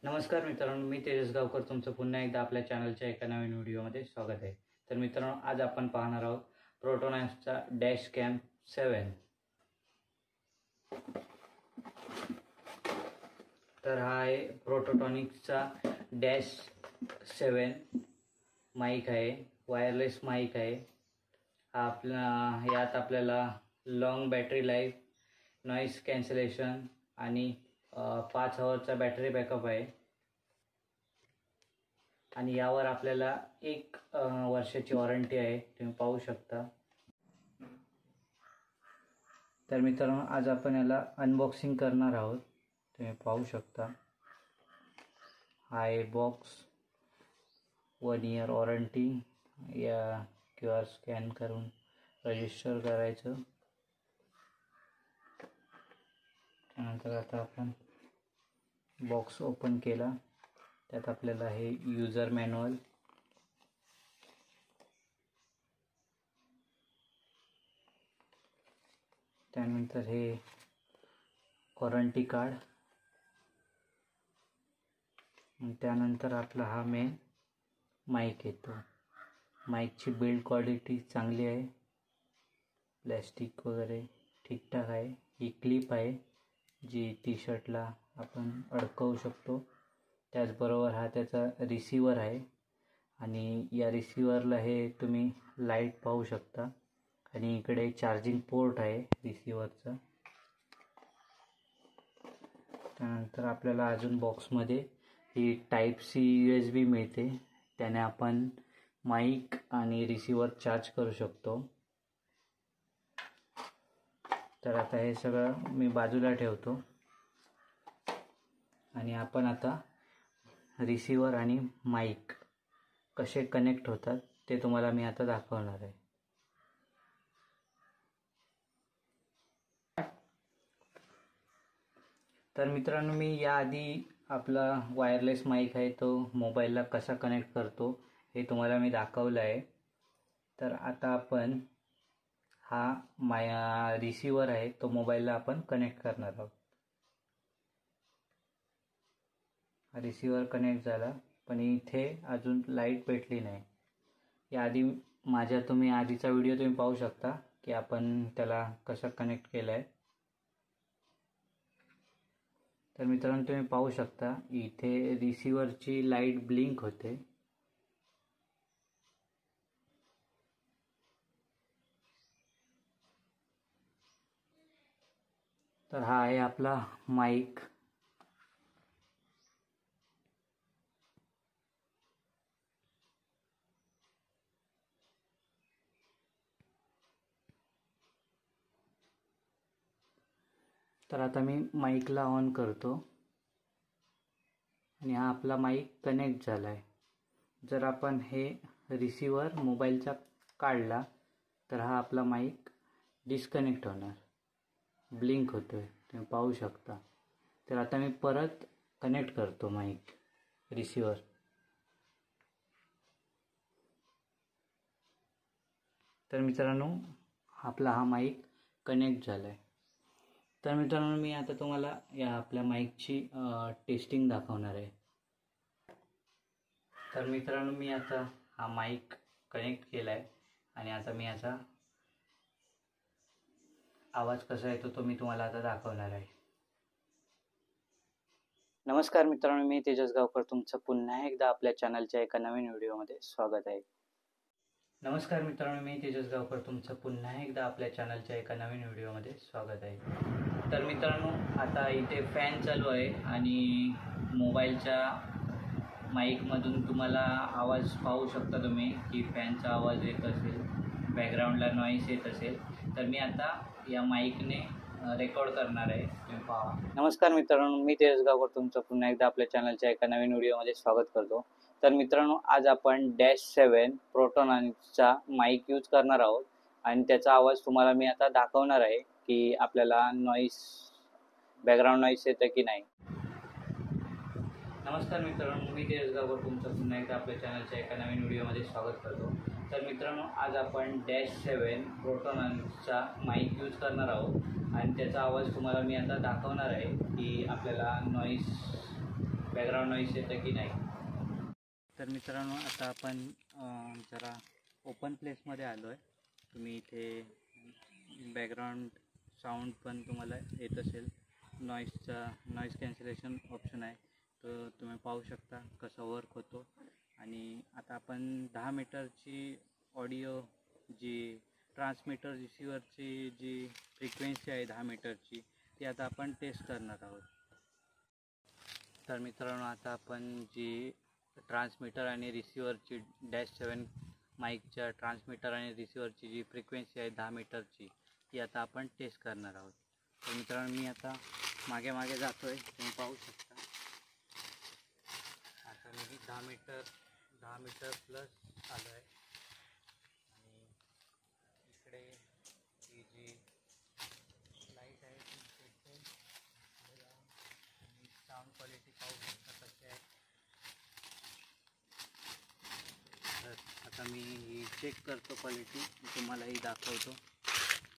नमस्कार मित्रांनो, मी तेजस गावकर तुमचं पुन्हा एकदा आपल्या चॅनलच्या एका नवीन व्हिडिओमध्ये स्वागत आहे. तर मित्रांनो, आज आपण पाहणार आहोत प्रोटोनॅक्सचा डॅश कॅम 7. तर हा आहे प्रोटोटॉनिक्सचा डॅश 7 माईक आहे, वायरलेस माईक आहे. यात आपल्याला long battery life, noise cancellation आणि 5 आवर्सचा बॅटरी बॅकअप आहे. आणि यावर आपल्याला 1 वर्षाची वॉरंटी आहे, तुम्ही पाहू शकता. तर मित्रांनो, आज आपण याला अनबॉक्सिंग करणार आहोत. तुम्ही पाहू शकता, हा आहे बॉक्स. 1 year warranty. या QR स्कॅन करून रजिस्टर करायचं. त्यानंतर आता आपण बॉक्स ओपन केला. त्यात आपल्याला हे यूजर मॅन्युअल, त्यानंतर हे वॉरंटी कार्ड, त्यानंतर आपला हा मेन माईक येतो. माईकची बिल्ड क्वालिटी चांगली आहे, प्लॅस्टिक वगैरे ठीकठाक आहे. ही क्लिप आहे जी टी शर्टला आपण अडकवू शकतो. त्याचबरोबर हा त्याचा रिसिवर आहे आणि या रिसिवरला हे तुम्ही लाईट पाहू शकता आणि इकडे चार्जिंग पोर्ट आहे रिसिवरचा. त्यानंतर आपल्याला अजून बॉक्समध्ये ही टाईप-C USB मिळते. त्याने आपण माईक आणि रिसिवर चार्ज करू शकतो. तर आता हे सगळं मी बाजूला ठेवतो आणि आपण आता रिसिवर आणि माईक कसे कनेक्ट होतात ते तुम्हाला मी आता दाखवणार आहे. तर मित्रांनो, मी याआधी आपला वायरलेस माईक आहे तो मोबाईलला कसा कनेक्ट करतो हे तुम्हाला मी दाखवलं आहे. तर आता आपण हा रिसिवर आहे तो मोबाईलला आपण कनेक्ट करणार आहोत. रिसिवर कनेक्ट झाला, पण इथे अजून लाईट पेटली नाही. याआधी तुम्ही आधीचा व्हिडिओ तुम्ही पाहू शकता की आपण त्याला कसं कनेक्ट केलं आहे. तर मित्रांनो, तुम्ही पाहू शकता इथे रिसिवरची लाईट ब्लिंक होते. तर हा आहे आपला माईक. तर आता मी माईकला ऑन करतो आणि हा आपला माईक कनेक्ट झाला आहे. जर आपण हे रिसिवर मोबाईलचा काढला तर हा आपला माईक डिस्कनेक्ट होणार, ब्लिंक होतोय, तुम्ही पाहू शकता. तर आता मी परत कनेक्ट करतो माईक रिसिवर. तर मित्रांनो, आपला हा माईक कनेक्ट झाला आहे. तर मित्रांनो, मी आता तुम्हाला या आपल्या माईकची टेस्टिंग दाखवणार आहे. तर मित्रांनो, मी आता हा माईक कनेक्ट केला आहे आणि आता मी याचा आवाज कसा येतो तो मी तुम्हाला आता दाखवणार आहे. नमस्कार मित्रांनो, मी तेजस गावकर तुमचं पुन्हा एकदा आपल्या चॅनलच्या एका नवीन व्हिडिओमध्ये स्वागत आहे. नमस्कार मित्रांनो, मी तेजस गावकर तुमचं पुन्हा एकदा आपल्या चॅनलच्या एका नवीन व्हिडिओमध्ये स्वागत आहे. तर मित्रांनो, आता इथे फॅन चालू आहे आणि मोबाईलच्या माईकमधून तुम्हाला आवाज पाहू शकता तुम्ही की फॅनचा आवाज येत असेल, बॅकग्राऊंडला नॉईस येत असेल. तर मी आता या माईकने रेकॉर्ड करणार आहे, तुम्ही पहा. नमस्कार मित्रांनो, मी तेजस गावकर तुमचं पुन्हा एकदा आपल्या चॅनलच्या एका नवीन व्हिडिओमध्ये स्वागत करतो. तर मित्रांनो, आज आपण डॅश 7 प्रोटोनॉनिक्सचा माईक यूज करणार आहोत आणि त्याचा आवाज तुम्हाला मी आता दाखवणार आहे की आपल्याला बॅकग्राऊंड नॉईस येतं की नाही. नमस्कार मित्रांनो, मी तेजस गावकर तुमचं पुन्हा एकदा आपल्या चॅनलच्या एका नवीन व्हिडिओमध्ये स्वागत करतो. तर मित्रांनो, आज आपण डॅश 7 प्रोटोनॉनिक्सचा माईक यूज करणार आहोत आणि त्याचा आवाज तुम्हाला मी आता दाखवणार आहे की आपल्याला बॅकग्राऊंड बॅकग्राऊंड नॉईस येतं की नाही. तर मित्रांनो आता आपण जरा ओपन प्लेसमध्ये आलो आहे. तुम्ही इथे बॅकग्राऊंड साऊंड पण तुम्हाला येत असेल. नॉईस कॅन्सलेशन ऑप्शन आहे, तो तुम्ही पाहू शकता कसा वर्क होतो. आणि आता आपण 10 मीटरची ऑडिओ जी ट्रान्समीटर रिसिव्हरची जी फ्रिक्वेन्सी आहे 10 मीटरची, ती आता आपण टेस्ट करणार आहोत. तर मित्रांनो आता आपण जी ट्रान्समीटर आणि रिसिव्हरची -7 माईकच्या ट्रान्समीटर आणि रिसिव्हरची जी फ्रिक्वेन्सी आहे 10 मीटरची, ती आता आपण टेस्ट करणार आहोत. तर मित्रांनो मी आता मागे मागे जातो आहे, तुम्ही पाहू शकता. आता मी 10 मीटर प्लस आलो आहे आणि इकडे ही जी लाईट आहे ती पेटते आणि साऊंड क्वालिटी पाहू शकता कशी आहे. तर आता मी ही चेक करतो क्वालिटी, तुम्हालाही दाखवतो.